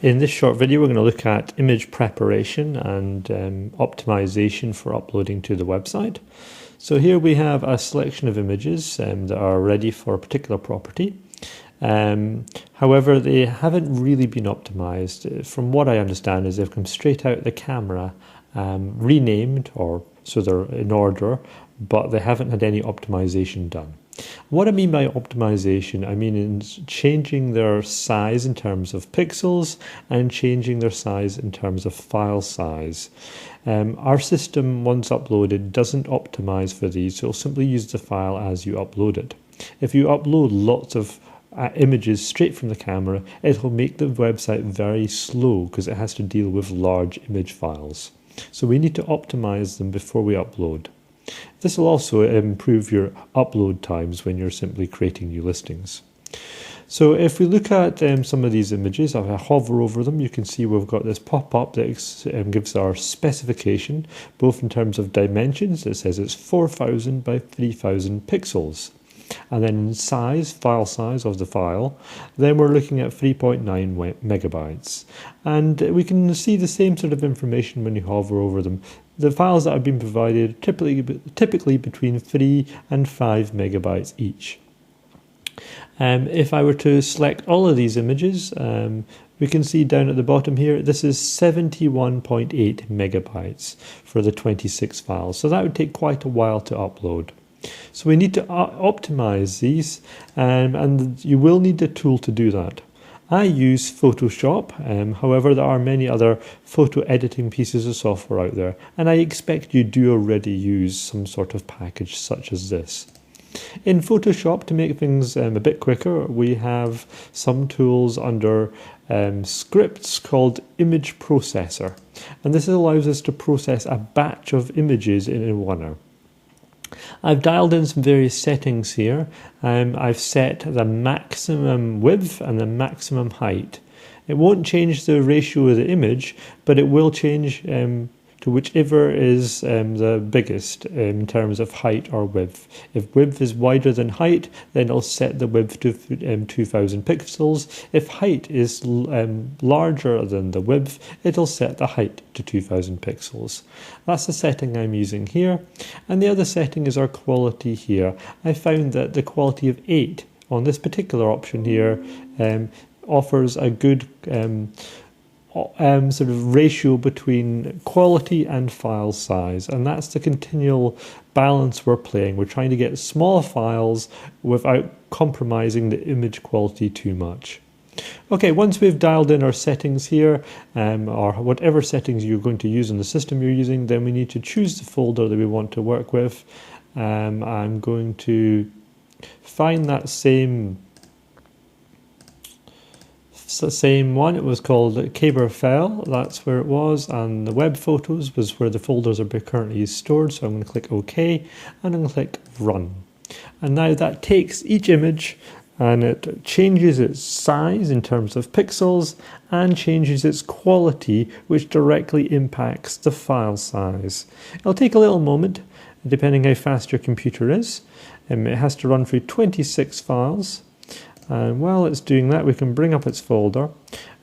In this short video, we're going to look at image preparation and optimization for uploading to the website. So here we have a selection of images that are ready for a particular property. However, they haven't really been optimized. From what I understand is they've come straight out the camera, renamed, or so they're in order, but they haven't had any optimization done. What I mean by optimization, I mean in changing their size in terms of pixels and changing their size in terms of file size. Our system, once uploaded, doesn't optimize for these, so it'll simply use the file as you upload it. If you upload lots of images straight from the camera, it'll make the website very slow because it has to deal with large image files. So we need to optimize them before we upload. This will also improve your upload times when you're simply creating new listings. So if we look at some of these images, if I hover over them, you can see we've got this pop-up that gives our specification, both in terms of dimensions. It says it's 4000 by 3000 pixels. And then in size, file size of the file, then we're looking at 3.9 megabytes. And we can see the same sort of information when you hover over them. The files that have been provided typically between 3 and 5 megabytes each. If I were to select all of these images, we can see down at the bottom here, this is 71.8 megabytes for the 26 files. So that would take quite a while to upload. So we need to optimize these, and you will need a tool to do that. I use Photoshop, however there are many other photo editing pieces of software out there, and I expect you do already use some sort of package such as this. In Photoshop, to make things a bit quicker, we have some tools under scripts called Image Processor, and this allows us to process a batch of images in 1 hour. I've dialed in some various settings here. I've set the maximum width and the maximum height. It won't change the ratio of the image, but it will change to whichever is the biggest in terms of height or width. If width is wider than height, then it'll set the width to 2000 pixels. If height is larger than the width, it'll set the height to 2000 pixels. That's the setting I'm using here. And the other setting is our quality here. I found that the quality of 8 on this particular option here offers a good sort of ratio between quality and file size, and that's the continual balance we're playing. We're trying to get small files without compromising the image quality too much. Okay, once we've dialed in our settings here, or whatever settings you're going to use in the system you're using, then we need to choose the folder that we want to work with. I'm going to find that same one. It was called Caberfell, that's where it was, and the web photos was where the folders are currently stored. So I'm going to click OK, and I'm going to click Run. And now that takes each image and it changes its size in terms of pixels and changes its quality, which directly impacts the file size. It'll take a little moment depending how fast your computer is. It has to run through 26 files. And while it's doing that, we can bring up its folder.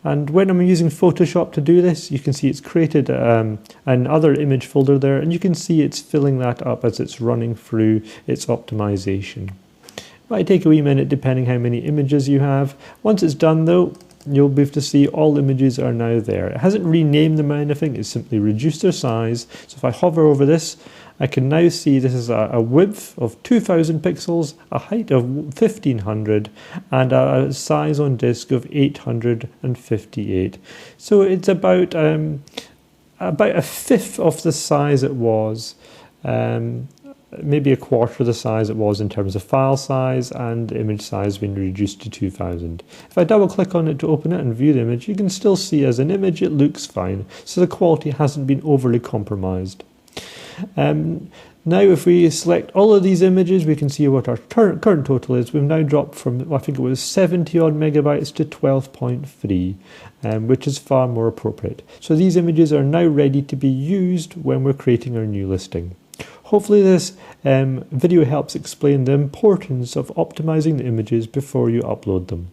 And when I'm using Photoshop to do this, you can see it's created another image folder there, and you can see it's filling that up as it's running through its optimization. It might take a wee minute depending how many images you have. Once it's done though, you'll be able to see all images are now there. It hasn't renamed them or anything, it's simply reduced their size. So if I hover over this, I can now see this is a width of 2000 pixels, a height of 1500, and a size on disk of 858. So it's about a fifth of the size it was, maybe a quarter of the size it was in terms of file size, and image size being reduced to 2000. If I double click on it to open it and view the image, you can still see as an image it looks fine, so the quality hasn't been overly compromised. Now if we select all of these images, we can see what our current total is. We've now dropped from, I think it was 70 odd megabytes to 12.3, which is far more appropriate. So these images are now ready to be used when we're creating our new listing. Hopefully this video helps explain the importance of optimizing the images before you upload them.